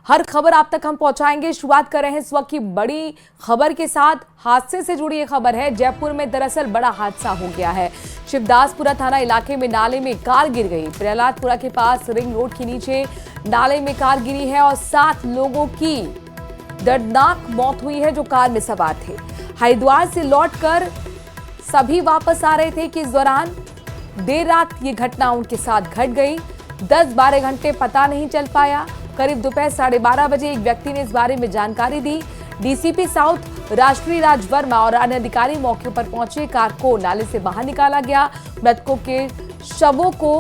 हर खबर आप तक हम पहुंचाएंगे। शुरुआत कर रहे हैं इस वक्त की बड़ी खबर के साथ। हादसे से जुड़ी ये खबर है। जयपुर में दरअसल बड़ा हादसा हो गया है। शिवदासपुरा थाना इलाके में नाले में कार गिर गई। प्रहलादपुरा के पास रिंग रोड के नीचे नाले में कार गिरी है और 7 लोगों की दर्दनाक मौत हुई है जो कार में सवार थे। हरिद्वार से लौटकर सभी वापस आ रहे थे कि इस दौरान देर रात ये घटना उनके साथ घट गई। 10-12 घंटे पता नहीं चल पाया। करीब दोपहर 12:30 बजे एक व्यक्ति ने इस बारे में जानकारी दी। डीसीपी साउथ राष्ट्रीय राज वर्मा और अन्य अधिकारी मौके पर पहुंचे। कार को नाले से बाहर निकाला गया। मृतकों के शवों को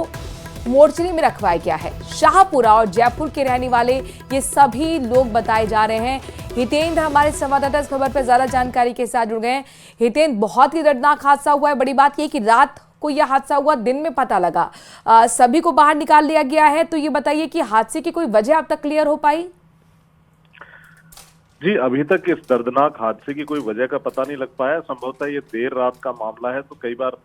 मोर्चरी में रखवाया गया है। शाहपुरा और जयपुर के रहने वाले ये सभी लोग बताए जा रहे हैं। हितेंद्र हमारे संवाददाता इस खबर पर ज्यादा जानकारी के साथ जुड़ गए हैं। हितेंद्र, बहुत ही दर्दनाक हादसा हुआ है। बड़ी बात यह कि रात को यह हादसा हुआ, दिन में पता लगा। सभी को बाहर निकाल लिया गया है। तो ये बताइए कि हादसे की कोई वजह अब तक क्लियर हो पाई? जी, अभी तक इस दर्दनाक हादसे की कोई वजह का पता नहीं लग पाया। संभवतः ये देर रात का मामला है। तो कई बार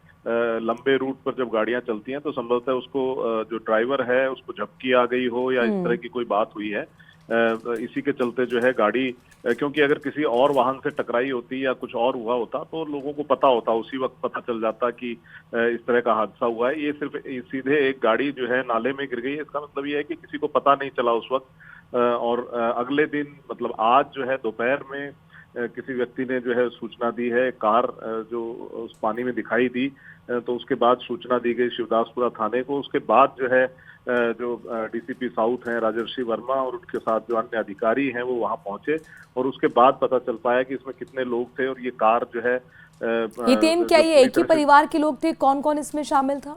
लंबे रूट पर जब गाड़ियां चलती हैं तो संभवतः उसको जो ड्राइवर है उसको झपकी आ गई हो या इस तरह की कोई बात हुई है। इसी के चलते जो है गाड़ी, क्योंकि अगर किसी और वाहन से टकराई होती या कुछ और हुआ होता तो लोगों को पता होता, उसी वक्त पता चल जाता कि इस तरह का हादसा हुआ है। ये सिर्फ सीधे एक गाड़ी जो है नाले में गिर गई है। इसका मतलब ये है कि किसी को पता नहीं चला उस वक्त। और अगले दिन मतलब आज जो है दोपहर में किसी व्यक्ति ने जो है सूचना दी है। कार जो उस पानी में दिखाई दी तो उसके बाद सूचना दी गई शिवदासपुरा थाने को। उसके बाद जो है जो डीसीपी साउथ हैं राजर्षि वर्मा और उनके साथ जो अन्य अधिकारी हैं वो वहां पहुंचे और उसके बाद पता चल पाया कि इसमें कितने लोग थे और ये कार जो है हितेंद्र, क्या ये एक ही परिवार के लोग थे? कौन कौन इसमें शामिल था?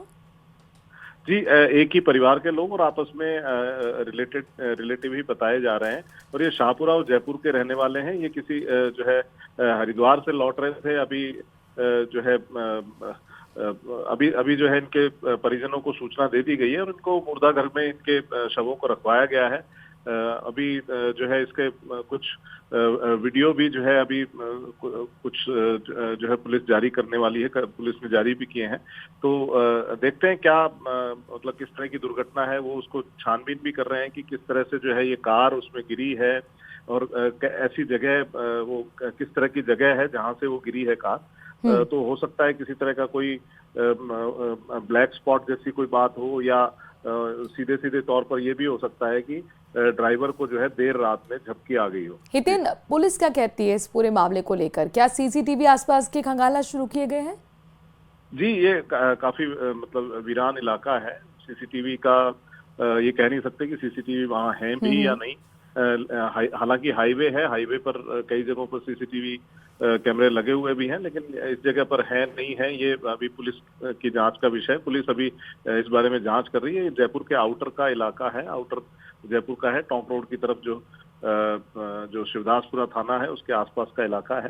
जी, एक ही परिवार के लोग और आपस में रिलेटिव ही बताए जा रहे हैं। और ये शाहपुरा और जयपुर के रहने वाले हैं। ये किसी जो है हरिद्वार से लौट रहे थे। अभी जो है अभी जो है इनके परिजनों को सूचना दे दी गई है और इनको मुर्दा घर में इनके शवों को रखवाया गया है। अभी जो है इसके कुछ वीडियो भी जो है अभी कुछ जो है पुलिस जारी करने वाली है, पुलिस ने जारी भी किए हैं। तो देखते हैं क्या मतलब किस तरह की दुर्घटना है, वो उसको छानबीन भी कर रहे हैं कि किस तरह से जो है ये कार उसमें गिरी है और ऐसी जगह वो किस तरह की जगह है जहां से वो गिरी है कार। तो हो सकता है किसी तरह का कोई ब्लैक स्पॉट जैसी कोई बात हो या सीधे सीधे तौर पर यह भी हो सकता है कि ड्राइवर को जो है देर रात में झपकी आ गई हो। हितेंद्र, पुलिस क्या कहती है इस पूरे मामले को लेकर? क्या सीसीटीवी आसपास के खंगालना शुरू किए गए हैं? जी, ये काफी मतलब वीरान इलाका है। सीसीटीवी का ये कह नहीं सकते कि सीसीटीवी वहाँ है भी या नहीं। हालांकि हाईवे है, हाईवे पर कई जगहों पर सीसीटीवी कैमरे लगे हुए भी हैं, लेकिन इस जगह पर है नहीं है ये अभी पुलिस की जांच का विषय। पुलिस अभी इस बारे में जांच कर रही है। जयपुर के आउटर का इलाका है, आउटर जयपुर का है। टोंक रोड की तरफ जो शिवदासपुरा थाना है उसके आसपास का इलाका है।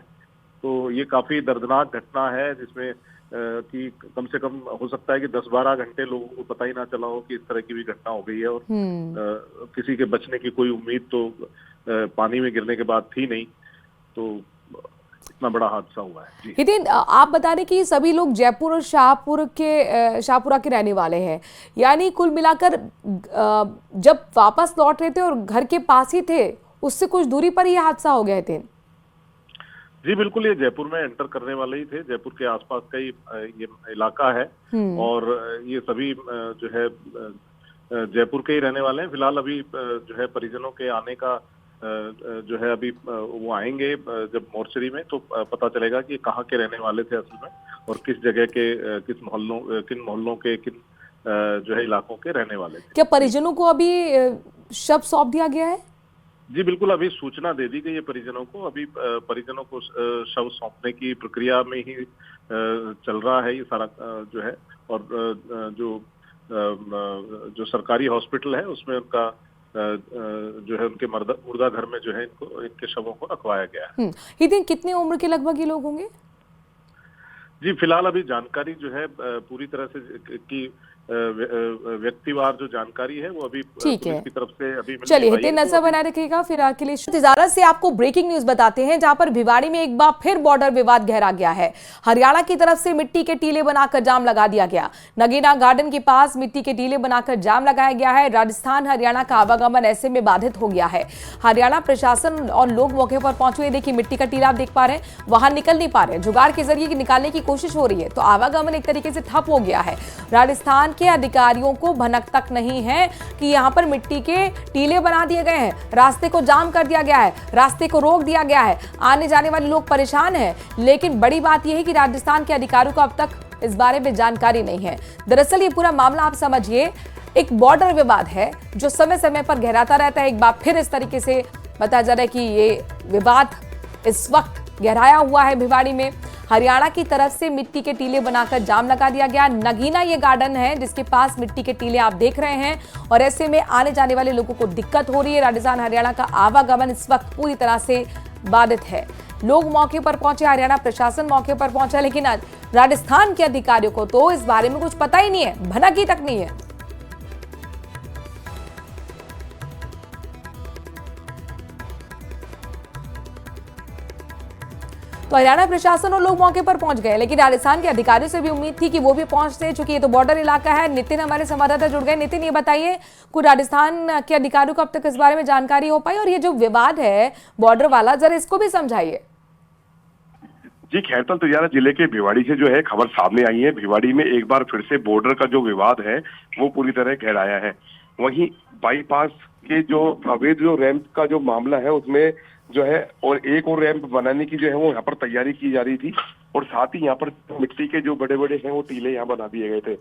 तो ये काफी दर्दनाक घटना है जिसमें कि कम से कम हो सकता है कि 10-12 घंटे लोगों को पता ही ना चला हो कि इस तरह की भी घटना हो गई है। और किसी के बचने की कोई उम्मीद तो पानी में गिरने के बाद थी नहीं। तो इतना बड़ा हादसा हुआ है। जी हितेंद्र, आप बता रहे कि सभी लोग जयपुर और शाहपुरा के रहने वाले हैं, यानी कुल मिलाकर जब वापस लौट रहे थे और घर के पास ही थे, उससे कुछ दूरी पर ही हादसा हो गया। हितेंद्र जी बिल्कुल, ये जयपुर में एंटर करने वाले ही थे। जयपुर के आसपास का ही ये इलाका है और ये सभी जो है जयपुर के ही रहने वाले हैं। फिलहाल अभी जो है परिजनों के आने का जो है अभी वो आएंगे जब मोर्चरी में तो पता चलेगा कि कहाँ के रहने वाले थे असल में और किस जगह के किन मोहल्लों के किन जो है इलाकों के रहने वाले थे। क्या परिजनों को अभी शव सौंप दिया गया है? जी बिल्कुल, अभी सूचना दे दी गई है परिजनों को। अभी परिजनों को शव सौंपने की प्रक्रिया में ही चल रहा है ये सारा जो है। और जो सरकारी हॉस्पिटल है उसमें उनका जो है उनके मुर्दा घर में जो है इनके शवों को रखवाया गया है। हितेंद्र, कितने उम्र के लगभग ये लोग होंगे? जी फिलहाल अभी जानकारी जो है पूरी तरह से कि व्यक्तिवार जो जानकारी है वो अभी ठीक है, पुलिस की तरफ से अभी मिल चलिए नहीं पाई हितेन है। नजर बनाए रखिएगा। फिलहाल के लिए तिजारत से आपको ब्रेकिंग न्यूज बताते हैं, जहां पर भिवाड़ी में एक बार फिर बॉर्डर विवाद गहरा गया है। हरियाणा की तरफ से मिट्टी के टीले बनाकर जाम लगा दिया गया। नगीना गार्डन के पास मिट्टी के टीले बनाकर जाम लगाया गया है। राजस्थान हरियाणा का आवागमन ऐसे में बाधित हो गया है। हरियाणा प्रशासन और लोग मौके पर पहुंचे। देखिए मिट्टी का टीला आप देख पा रहे हैं, वहां निकल नहीं पा रहे, जुगाड़ के जरिए निकालने की कोशिश हो रही है, तो आवागमन एक तरीके से ठप हो गया है। राजस्थान के अधिकारियों को भनक तक नहीं है कि यहां पर मिट्टी के टीले बना दिए गए हैं, रास्ते को जाम कर दिया गया है, रास्ते को रोक दिया गया है, आने जाने वाले लोग परेशान हैं। लेकिन बड़ी बात यह है कि राजस्थान के अधिकारियों को अब तक इस बारे में जानकारी नहीं है। दरअसल ये पूरा मामला आप समझिए एक बॉर्डर विवाद है जो समय समय पर गहराता रहता है। एक बार फिर इस तरीके से बताया जा रहा है कि ये विवाद इस वक्त गहराया हुआ है भिवाड़ी में। हरियाणा की तरफ से मिट्टी के टीले बनाकर जाम लगा दिया गया। नगीना ये गार्डन है जिसके पास मिट्टी के टीले आप देख रहे हैं, और ऐसे में आने जाने वाले लोगों को दिक्कत हो रही है। राजस्थान हरियाणा का आवागमन इस वक्त पूरी तरह से बाधित है। लोग मौके पर पहुंचे, हरियाणा प्रशासन मौके पर पहुंचा, लेकिन राजस्थान के अधिकारियों को तो इस बारे में कुछ पता ही नहीं है, भनक ही तक नहीं है। तो हरियाणा प्रशासन और लोग मौके पर पहुंच गए, लेकिन राजस्थान के अधिकारियों से भी उम्मीद थी कि वो भी पहुंचते, चूंकि ये तो बॉर्डर इलाका है। नितिन हमारे संवाददाता जुड़ गए। नितिन, ये बताइए कुछ राजस्थान के अधिकारियों को अब तक इस बारे में जानकारी हो पाई, और ये जो विवाद है बॉर्डर वाला, जरा इसको भी समझाइए। जी, खैरतल तिजारा जिले के भिवाड़ी से जो है खबर सामने आई है। भिवाड़ी में एक बार फिर से बॉर्डर का जो विवाद है वो पूरी तरह गहराया है। वहीं बाईपास के जो अवैध जो रैंप का जो मामला है उसमें जो है और एक और रैंप बनाने की जो है वो यहाँ पर तैयारी की जा रही थी, और साथ ही यहाँ पर मिट्टी के जो बड़े बड़े हैं वो टीले यहाँ बना दिए गए थे।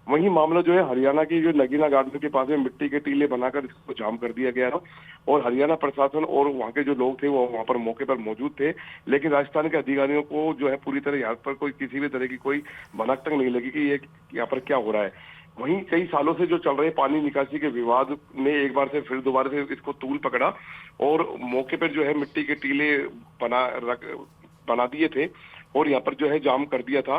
वहीं मामला जो है हरियाणा की जो नगीना गार्डन के पास में मिट्टी के टीले बनाकर इसको जाम कर दिया गया था, और हरियाणा प्रशासन और वहाँ के जो लोग थे वो वहाँ पर मौके पर मौजूद थे। लेकिन राजस्थान के अधिकारियों को जो है पूरी तरह यहाँ पर कोई किसी भी तरह की कोई भनक तक नहीं लगी कि ये यहाँ पर क्या हो रहा है। वहीं कई सालों से जो चल रहे पानी निकासी के विवाद ने एक बार से फिर दोबारा से इसको तूल पकड़ा, और मौके पर जो है मिट्टी के टीले बना दिए थे और यहाँ पर जो है जाम कर दिया था,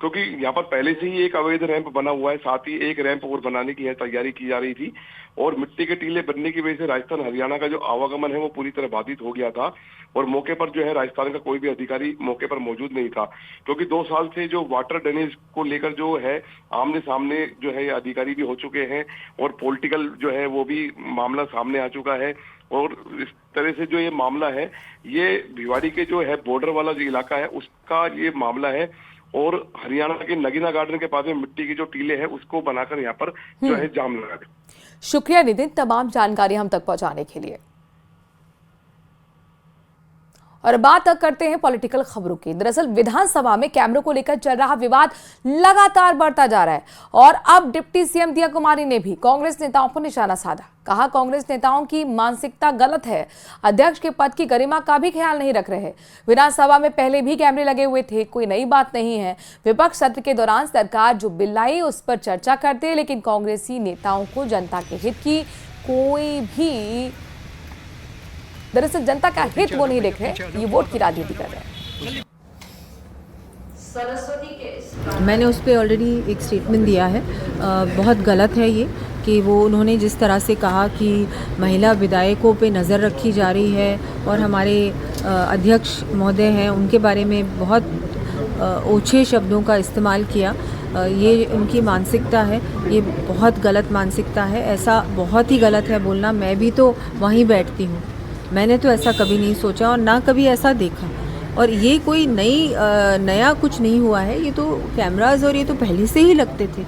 क्योंकि यहाँ पर पहले से ही एक अवैध रैंप बना हुआ है, साथ ही एक रैंप और बनाने की तैयारी की जा रही थी। और मिट्टी के टीले बनने की वजह से राजस्थान हरियाणा का जो आवागमन है वो पूरी तरह बाधित हो गया था, और मौके पर जो है राजस्थान का कोई भी अधिकारी मौके पर मौजूद नहीं था, क्योंकि 2 साल से जो वाटर ड्रेनेज को लेकर जो है आमने सामने जो है अधिकारी भी हो चुके हैं, और पॉलिटिकल जो है वो भी मामला सामने आ चुका है। और इस तरह से जो ये मामला है ये भिवाड़ी के जो है बॉर्डर वाला जो इलाका है उसका ये मामला है, और हरियाणा के नगीना गार्डन के पास में मिट्टी के जो टीले हैं उसको बनाकर यहाँ पर जो है जाम लगा दे। शुक्रिया नितिन, तमाम जानकारी हम तक पहुंचाने के लिए। और बात करते हैं पॉलिटिकल खबरों की। दरअसल विधानसभा में कैमरों को लेकर चल रहा विवाद लगातार बढ़ता जा रहा है, और अब डिप्टी सीएम दिया कुमारी ने भी कांग्रेस नेताओं पर निशाना साधा। कहा कांग्रेस नेताओं की मानसिकता गलत है, अध्यक्ष के पद की गरिमा का भी ख्याल नहीं रख रहे। विधानसभा में पहले भी कैमरे लगे हुए थे, कोई नई बात नहीं है। विपक्ष सत्र के दौरान सरकार जो बिल लाई उस पर चर्चा करते हैं, लेकिन कांग्रेसी नेताओं को जनता के हित की कोई भी, दरअसल जनता का हित वो नहीं देख रहे, ये वोट की राजनीति कर रहे हैं। मैंने उस पर ऑलरेडी एक स्टेटमेंट दिया है। बहुत गलत है ये कि वो उन्होंने जिस तरह से कहा कि महिला विधायकों पे नज़र रखी जा रही है, और हमारे अध्यक्ष महोदय हैं उनके बारे में बहुत ओछे शब्दों का इस्तेमाल किया। ये उनकी मानसिकता है, ये बहुत गलत मानसिकता है। ऐसा बहुत ही गलत है बोलना। मैं भी तो वहीं बैठती हूँ, मैंने तो ऐसा कभी नहीं सोचा और ना कभी ऐसा देखा। और ये कोई नया कुछ नहीं हुआ है, ये तो कैमरास और ये तो पहले से ही लगते थे।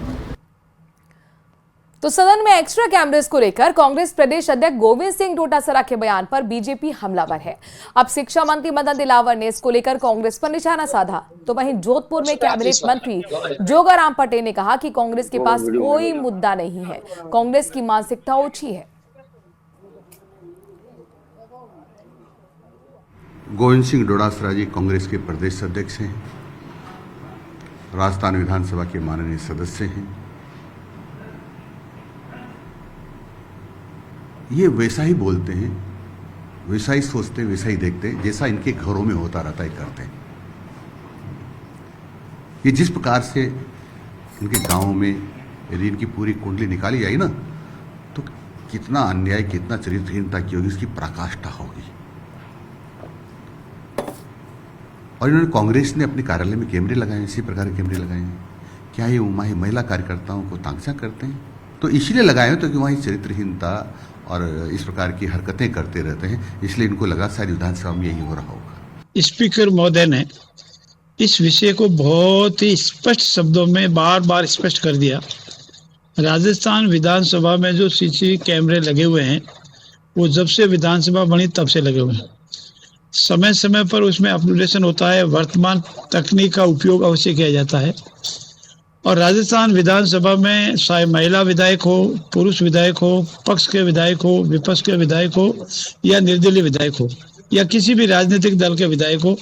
तो सदन में एक्स्ट्रा कैमरेस को लेकर कांग्रेस प्रदेश अध्यक्ष गोविंद सिंह डोटासरा के बयान पर बीजेपी हमलावर है। अब शिक्षा मंत्री मदन दिलावर ने इसको लेकर कांग्रेस पर निशाना साधा। तो वहीं जोधपुर में कैबिनेट मंत्री जोगाराम पटेल ने कहा कि कांग्रेस के पास कोई मुद्दा नहीं है, कांग्रेस की मानसिकता ओछी है। गोविंद सिंह डोटासरा जी कांग्रेस के प्रदेश अध्यक्ष हैं, राजस्थान विधानसभा के माननीय सदस्य हैं। ये वैसा ही बोलते हैं, वैसा ही सोचते, वैसा ही देखते, जैसा इनके घरों में होता रहता है करते हैं। ये जिस प्रकार से इनके गांव में यदि इनकी पूरी कुंडली निकाली जाए ना तो कितना अन्याय, कितना चरित्रहीनता की होगी, इसकी पराकाष्ठा होगी। और इन्होंने, कांग्रेस ने अपने कार्यालय में कैमरे लगाए, इसी प्रकार के कैमरे लगाए हैं। क्या ये महिला कार्यकर्ताओं को तांचा करते हैं? तो इसलिए लगाए हैं तो कि वहाँ चरित्रहीनता और इस प्रकार की हरकतें करते रहते हैं, इसलिए इनको लगा शायद विधानसभा में यही हो रहा होगा। स्पीकर महोदय ने इस विषय को बहुत ही स्पष्ट शब्दों में बार बार स्पष्ट कर दिया। राजस्थान विधानसभा में जो सीसीटीवी कैमरे लगे हुए हैं वो जब से विधानसभा बनी तब से लगे हुए हैं। समय समय पर उसमें अपडेशन होता है, वर्तमान तकनीक का उपयोग अवश्य किया जाता है। और राजस्थान विधानसभा में चाहे महिला विधायक हो, पुरुष विधायक हो, पक्ष के विधायक हो, विपक्ष के विधायक हो या निर्दलीय विधायक हो या किसी भी राजनीतिक दल के विधायक हो,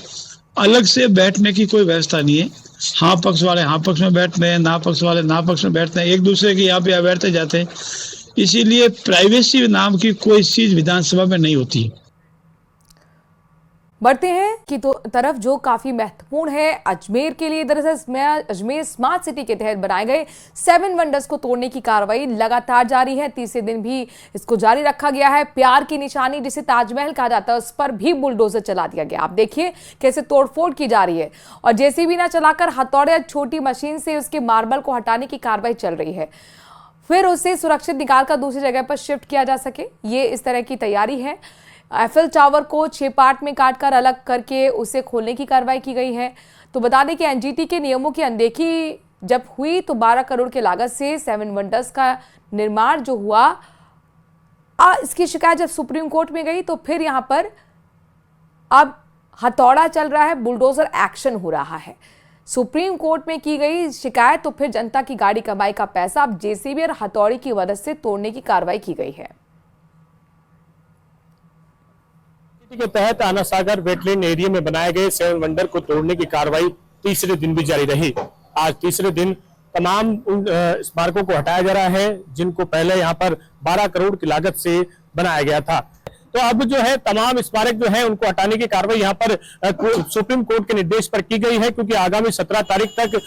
अलग से बैठने की कोई व्यवस्था नहीं है। हाँ पक्ष वाले हाँ पक्ष में बैठते हैं, ना पक्ष वाले ना पक्ष में बैठते हैं, एक दूसरे के यहाँ पे बैठते जाते हैं। इसीलिए प्राइवेसी नाम की कोई चीज विधानसभा में नहीं होती है। बढ़ते हैं कि तो तरफ जो काफी महत्वपूर्ण है अजमेर के लिए। दरअसल अजमेर स्मार्ट सिटी के तहत बनाए गए 7 वंडर्स को तोड़ने की कार्रवाई लगातार जारी है। तीसरे दिन भी इसको जारी रखा गया है। प्यार की निशानी जिसे ताजमहल कहा जाता है उस पर भी बुलडोजर चला दिया गया। आप देखिए कैसे तोड़फोड़ की जा रही है और जेसीबी ना चलाकर हथौड़े छोटी मशीन से उसके मार्बल को हटाने की कार्रवाई चल रही है, फिर उसे सुरक्षित निकालकर दूसरी जगह पर शिफ्ट किया जा सके, ये इस तरह की तैयारी है। एफएल टावर को 6 पार्ट में काटकर अलग करके उसे खोलने की कार्रवाई की गई है। तो बता दें कि एनजीटी के नियमों की अनदेखी जब हुई तो 12 करोड़ की लागत से 7 वंडर्स का निर्माण जो हुआ, इसकी शिकायत जब सुप्रीम कोर्ट में गई तो फिर यहां पर अब हथौड़ा चल रहा है, बुलडोजर एक्शन हो रहा है। सुप्रीम कोर्ट में की गई शिकायत तो फिर जनता की गाड़ी कमाई का पैसा अब जेसीबी और हथौड़ी की मदद से तोड़ने की कार्रवाई की गई है। के तहत आना सागर वेटलैंड एरिया में बनाए गए 7 वंडर को तोड़ने की कार्रवाई तीसरे दिन भी जारी रही। आज तीसरे दिन तमाम उन स्मारकों को हटाया जा रहा है जिनको पहले यहाँ पर 12 करोड़ की लागत से बनाया गया था। तो अब जो है तमाम स्मारक जो है उनको हटाने की कार्रवाई यहाँ पर सुप्रीम कोर्ट के निर्देश पर की गई है, क्योंकि आगामी 17 तारीख तक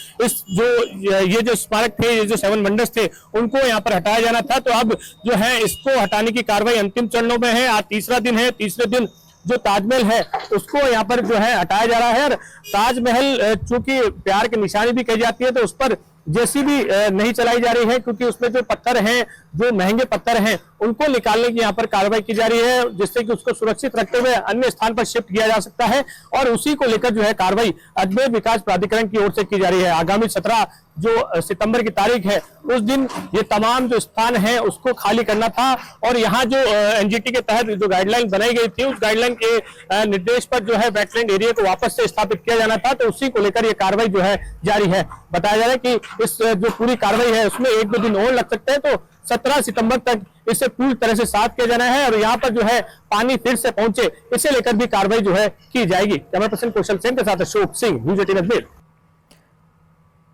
ये जो स्मारक थे, ये जो 7 वंडर्स थे, उनको यहाँ पर हटाया जाना था। तो अब जो है इसको हटाने की कार्रवाई अंतिम चरणों में है। आज तीसरा दिन है। तीसरे दिन जो ताजमहल है उसको यहाँ पर जो है हटाया जा रहा है। और ताजमहल चूंकि प्यार की निशानी भी कही जाती है तो उस पर जेसीबी नहीं चलाई जा रही है, क्योंकि उसमें जो पत्थर हैं, जो महंगे पत्थर हैं, उनको निकालने की यहाँ पर कार्रवाई की जा रही है, जिससे कि उसको सुरक्षित रखते हुए अन्य स्थान पर शिफ्ट किया जा सकता है। और उसी को लेकर जो है कार्रवाई अजमेर विकास प्राधिकरण की ओर से की जा रही है। आगामी 17 जो सितंबर की तारीख है उस दिन ये तमाम जो स्थान है उसको खाली करना था। और यहाँ जो एनजीटी के तहत जो गाइडलाइन बनाई गई थी उस गाइडलाइन के निर्देश पर जो है वेटलैंड एरिया को वापस से स्थापित किया जाना था। तो उसी को लेकर ये कार्रवाई जो है जारी है। बताया जा रहा है कि इस जो पूरी कार्रवाई है उसमें 1-2 दिन और लग सकते हैं। तो 17 सितंबर तक इसे पूरी तरह से साफ किया जाना है और यहाँ पर जो है पानी फिर से पहुंचे, इसे लेकर भी कार्रवाई जो है की जाएगी। कैमरा पर्सन कौशल सेन के साथ अशोक सिंह, न्यूज़ 18 अजमेर।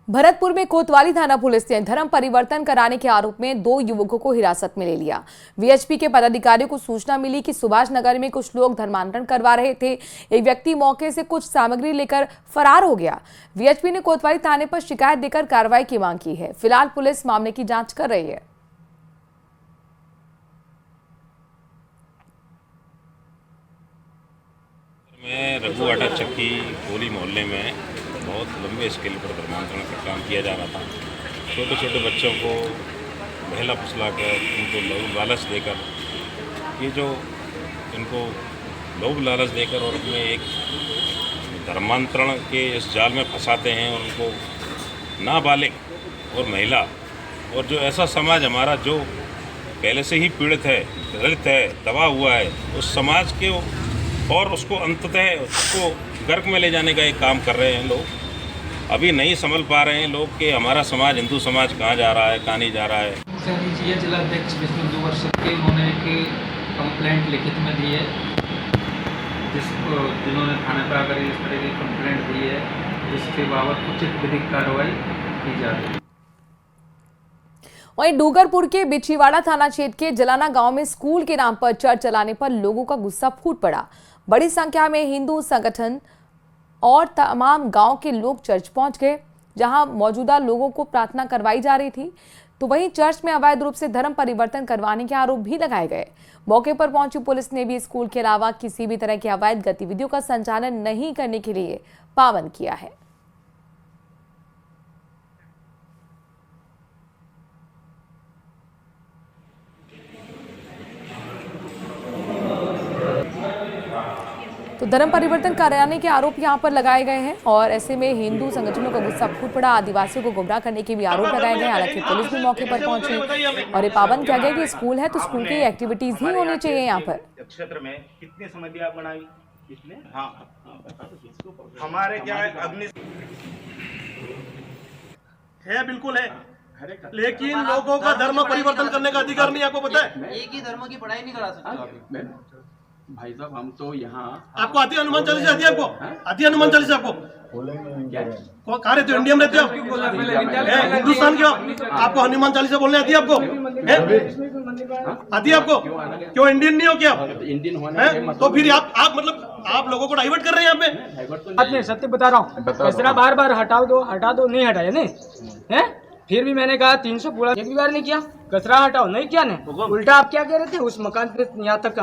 भरतपुर में कोतवाली थाना पुलिस ने धर्म परिवर्तन कराने के आरोप में 2 युवकों को हिरासत में ले लिया। वीएचपी के पदाधिकारियों को सूचना मिली कि सुभाष नगर में कुछ लोग धर्मांतरण करवा रहे थे। एक व्यक्ति मौके से कुछ सामग्री लेकर फरार हो गया। वीएचपी ने कोतवाली थाने पर शिकायत देकर कार्रवाई की मांग की है। फिलहाल पुलिस मामले की जांच कर रही है। मैं रघु आटा चक्की होली मोहल्ले में बहुत लंबे स्केल पर धर्मांतरण का काम किया जा रहा था। छोटे छोटे बच्चों को बहला फुसला कर उनको लोभ लालच देकर, ये जो इनको लोभ लालच देकर और उसमें एक धर्मांतरण के इस जाल में फंसाते हैं और उनको नाबालिग और महिला और जो ऐसा समाज हमारा जो पहले से ही पीड़ित है, दलित है, दबा हुआ है, उस समाज के और उसको अंततः उसको गर्क में ले जाने का एक काम कर रहे हैं लोग। अभी नहीं समझ पा रहे हैं लोग कि हमारा समाज, हिंदू समाज कहाँ जा रहा है, कहाँ नहीं जा रहा है। जिला अध्यक्ष विष्णु वर्ष के उन्होंने एक कंप्लेंट लिखित में दी है, जिन्होंने थाने पर आकर इस तरह की कंप्लेंट दी है, जिसके बाबत उचित विधिक कार्रवाई की जा रही है। वहीं डूंगरपुर के बिछीवाड़ा थाना क्षेत्र के जलाना गांव में स्कूल के नाम पर चर्च चलाने पर लोगों का गुस्सा फूट पड़ा। बड़ी संख्या में हिंदू संगठन और तमाम गांव के लोग चर्च पहुंच गए, जहां मौजूदा लोगों को प्रार्थना करवाई जा रही थी। तो वहीं चर्च में अवैध रूप से धर्म परिवर्तन करवाने के आरोप भी लगाए गए। मौके पर पहुंची पुलिस ने भी स्कूल के अलावा किसी भी तरह की अवैध गतिविधियों का संचालन नहीं करने के लिए पाबंद किया है। तो धर्म परिवर्तन कराने के आरोप यहां पर लगाए गए हैं और ऐसे में हिंदू संगठनों का गुस्सा फूट पड़ा। आदिवासियों को गुमराह करने के भी आरोप लगाए गए। हालांकि पुलिस भी मौके पर पहुंची और ये पाबंद किया गया कि स्कूल है तो स्कूल की एक्टिविटीज ही होनी चाहिए। यहाँ पर क्षेत्र में कितने समय दिया आप बनाई इसमें? हाँ, हमारे क्या है अग्नि है, बिल्कुल है, लेकिन लोगों का धर्म परिवर्तन करने का अधिकार नहीं। आपको पता है, एक ही धर्म की पढ़ाई नहीं करा सकते भाई साहब। हम तो यहाँ आपको आती हनुमान चालीसा आती है? आपको आती है हनुमान चालीसा? आपको कहाँ रहते हो? इंडिया में रहते हो? हिंदुस्तान के हो? आपको हनुमान चालीसा बोलने आती है? आपको आती है? आपको क्यों इंडियन नहीं हो क्या? इंडियन होना तो फिर आप मतलब आप लोगों को डाइवर्ट कर रहे हैं यहाँ पे। मैं सत्य बता रहा हूँ, कचरा बार बार हटा दो नहीं हटाया नहीं है। फिर भी मैंने कहा 300 पूरा एक भी बार नहीं किया, कचरा हटाओ नहीं किया ने। उल्टा आप क्या कह रहे थे? उस मकान पे यहाँ तक हम